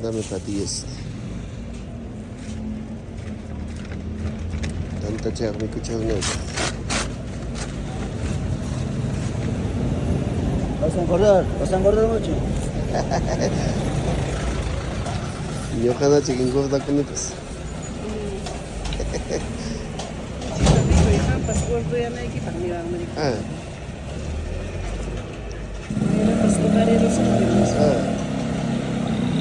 dame para 10. Tanta chaqmi kuchaqñawpaq. Vas a engordar mucho. Ñuqanachik engordakunipas. Chico, y jampas, gordo ya no hay que partir. Ah, Pues tocaré los kilos. ah.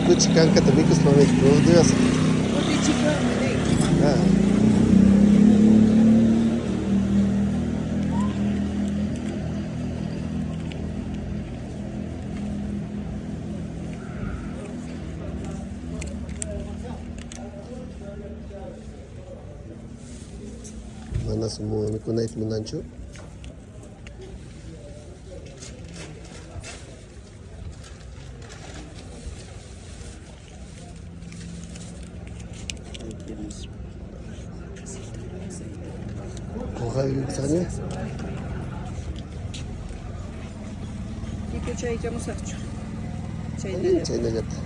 Kuchi kankata mikusmami gorduyas. Porque chico, me Ah. Manas mikunayta munanchu. Ojalá yuksaña. Y que chay, ¿qué vamos a hacer? Chay, Chaynallata.